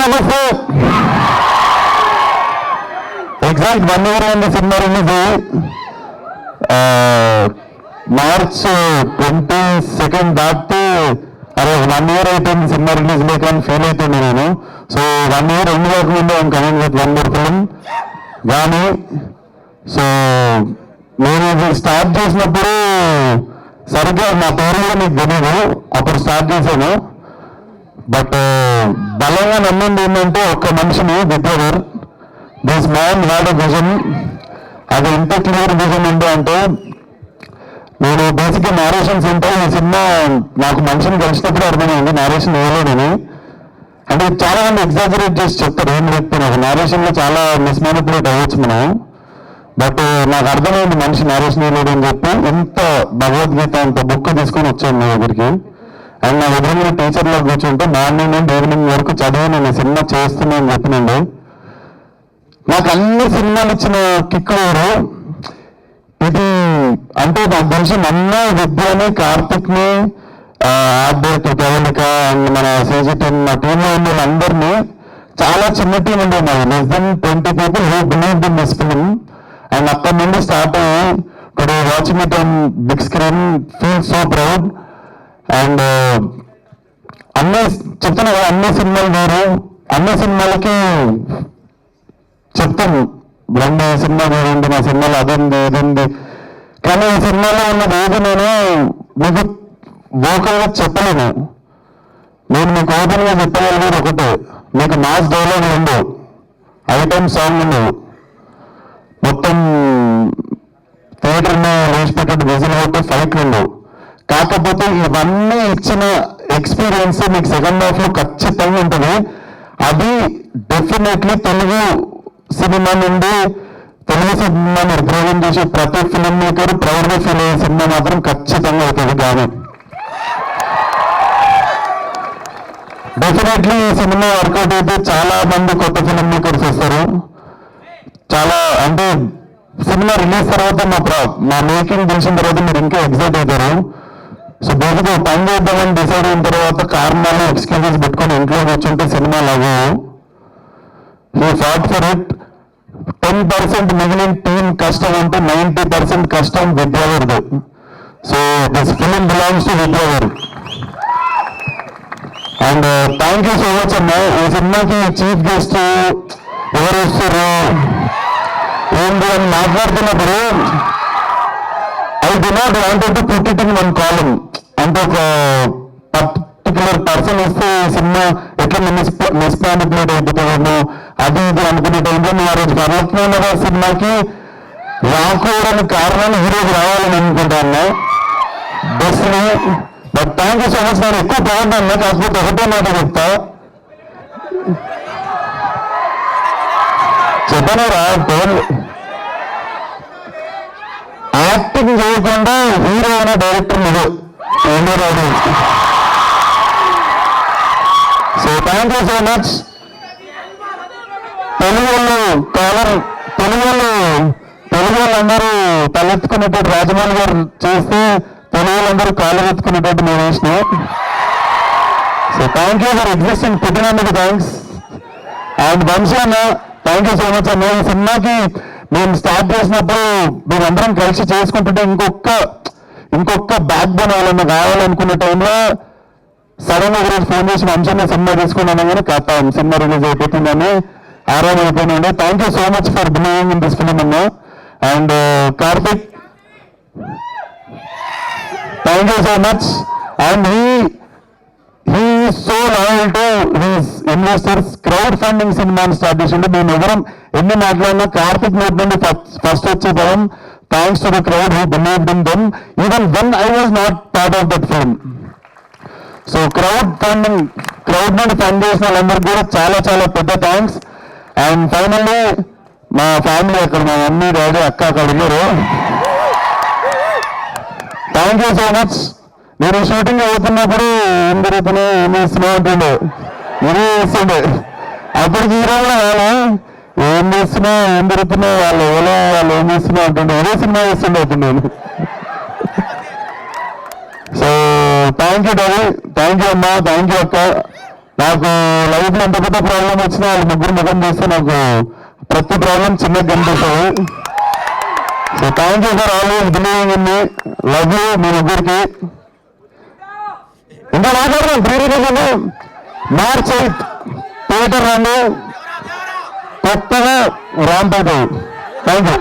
నమస్తే. Exact 1 year అయింది cinema release. March 22 దాటి అరే 1 year అయిపోయింది సినిమా రిలీజ్ లేక అని ఫీల్ అవుతుంది నేను. సో 1 year ఎండ్ కాకముందు I'm coming with 1 more film. కానీ సో నేను ఇది స్టార్ట్ చేసినప్పుడు సరిగ్గా నా పేరు కూడా మీకు తెలియదు, అప్పుడు స్టార్ట్ చేశాను. బట్ బలంగా నమ్మింది ఏంటంటే ఒక్క మనిషిని, Vidyadhar. This man had a vision. అది ఎంత క్లియర్ విజన్ ఉంది అంటే, నేను బేసిక్గా నేరేషన్స్ ఉంటాయి. ఈ సినిమా నాకు మనిషిని కలిసినప్పుడు అర్థమైంది నేరేషన్ వేయలేదని. అంటే చాలా మంది ఎగ్జాజరేట్ చేసి చెప్తారు, ఏం చెప్తాను నాకు నేరేషన్లో చాలా మిస్మానిపులేట్ అవ్వచ్చు మనం. బట్ నాకు అర్థమైంది మనిషి నేరేషన్ వేయలేదు అని చెప్పి ఎంత భగవద్గీత అంత బుక్ తీసుకొని వచ్చాను నా దగ్గరికి. అండ్ నా ఎదురుగా టీచర్లో కూర్చుంటే మార్నింగ్ నుండి ఈవినింగ్ వరకు చదివి నేను సినిమా చేస్తున్నా అని చెప్పినండి. నాకు అన్ని సినిమాలు ఇచ్చిన కిక్ వేరు. ఇది అంటే నాకు తెలిసి నన్ను, విద్యని, కార్తిక్ని, ఆర్డర్, కవలిక అండ్ మన సీజీ10 మా టీంలో ఉన్న వాళ్ళందరినీ, చాలా చిన్న టీం ఉండే మాది, less than 20 people who believed in this film. And అక్కడి నుండి స్టార్ట్ అయ్యి today watching it on big screen feel so proud. And అన్ని చెప్తున్నా కదా, అన్ని సినిమాలు వేరు, అన్ని సినిమాలకి చెప్తాను బ్రహ్మ సినిమా చూడండి, మా సినిమాలో అదండి ఇదండి. కానీ ఈ సినిమాలో ఉన్నది ఏది నేను మీకు వోకల్గా చెప్పలేను. నేను మీకు ఓపెన్గా చెప్పగలిగేది ఒకటే, మీకు మాస్ డైలాగ్ ఉండవు, ఐటమ్ సాంగ్ ఉండవు, మొత్తం థియేటర్ని వేసిపెట్టే విజన్ అవుతే ఫైట్లు ఉండవు. కాకపోతే ఇవన్నీ ఇచ్చిన ఎక్స్పీరియన్స్ మీకు సెకండ్ హాఫ్లో ఖచ్చితంగా ఉంటుంది. అది డెఫినెట్లీ తెలుగు సినిమా నుండి, తెలుగు సినిమాని రిప్రజెంట్ చేసే ప్రతి ఫిల్మ్ మేకర్ ప్రౌడ్గా ఫీల్ అయ్యే సినిమా మాత్రం ఖచ్చితంగా అవుతుంది. కానీ డెఫినెట్లీ ఈ సినిమా వర్కౌట్ అయితే చాలా మంది కొత్త ఫిల్మ్ మేకర్స్ వస్తారు. చాలా అంటే సినిమా రిలీజ్ తర్వాత మా మేకింగ్ తెలిసిన తర్వాత మీరు ఇంకా ఎక్సైట్ అవుతారు. సో బేసిక్గా పని చేద్దామని డిసైడ్ అయిన తర్వాత కారణాలు, ఎక్స్క్యూజెస్ పెట్టుకొని ఇంట్లో కూర్చుంటే సినిమా లాగా యూ ఫాట్ ఫర్ ఇట్. 10% మిగిలిన టీం కష్టం అంటే 90% కష్టం విద్యాధర్ది. So this film belongs to Vidyadhar. And thank you so much అన్న. ఈ సినిమాకి చీఫ్ గెస్ట్ ఎవరు వస్తారు ఏంటి అని మాట్లాడుతున్నప్పుడు I do not wanted to put it in one column. అంటే ఒక పర్టికులర్ పర్సన్ వస్తే సినిమా ఎట్లా మిస్మానిపులేట్ అయిపోతాము అది ఇది అనుకునే టైంలో నేను ఆ రోజు వరలక్ష్మణ సినిమాకి రాకూడని కారణాలు ఈరోజు రావాలని అనుకుంటాను బస్ని. But thank you so much. నేను ఎక్కువ బాగున్నాను, కాకపోతే ఒకటే మాట చెప్తా, చెప్పను రా, యాక్టింగ్ చేయకుండా హీరో అయిన డైరెక్టర్ మీరు రాడు. So thank you so much. Telugu వాళ్ళందరూ తలెత్తుకునేటట్టు రాజమౌళి గారు చేస్తే తెలుగు వాళ్ళందరూ కాళ్ళు ఎత్తుకునేటట్టు నేను వేసిన. So thank you for existing, పుట్టినందుకు థ్యాంక్స్. అండ్ వంశీ అన్న థ్యాంక్ యూ సో మచ్ అన్న. ఈ సినిమాకి మేము స్టార్ట్ చేసినప్పుడు మేమందరం కలిసి చేసుకుంటుంటే ఇంకొక బ్యాక్ బోన్ వాళ్ళని కావాలనుకున్న టైంలో సడన్ గా రోజు ఫోన్ చేసి వంశీ సినిమా తీసుకున్నాను కానీ కథ సినిమా రిలీజ్ అయిపోతుందని ఆరాధన అయిపోయినండి. Thank you so much for believing in this film అన్న. And Karthik thank you so much. And he is so loyal to his investors. Crowd funding సినిమాని స్టార్ట్ చేసిండు. మేము ఎవరం ఎన్ని మాట్లాడినా కార్తిక్ నోట్ నుండి ఫస్ట్ వచ్చే పదం thanks to the crowd who believed in them even when I was not part of that film. So crowd నుండి ఫండ్ చేసిన వాళ్ళందరికీ కూడా చాలా చాలా పెద్ద థ్యాంక్స్. అండ్ ఫైనల్లీ మా ఫ్యామిలీ అక్కడ, మా మమ్మీ, డాడీ, అక్క అక్కడ ఉన్నారు. Thank you so much. నేను షూటింగ్ అవుతున్నప్పుడు ఏం జరుగుతున్నాయి, ఏం చేస్తున్నావు అంటుండే, నేనే చేస్తుండే. అప్పటికి హీరో కూడా ఏం చేస్తున్నావు, ఏం జరుగుతున్నావు, వాళ్ళు ఏం చేస్తున్నావు అంటుండే, ఏదో సినిమా చేస్తుండే అవుతుండేను. So thank you daddy, thank you అమ్మా, థ్యాంక్ యూ అక్క. నాకు లైఫ్లో ఎంత పెద్ద ప్రాబ్లం వచ్చినా వాళ్ళు ముగ్గురు ముఖం చేస్తే నాకు ప్రతి ప్రాబ్లం చిన్నగా కనిపిస్తుంది. So thank you for always believing in me. Love you మీ ముగ్గురికి. ఇంకా మాట్లాడదాం ప్రియమైన మార్చ్ 8 థియేటర్ రండి, కొత్తగా ర్యాంప్ అవుతాయి. Thank you.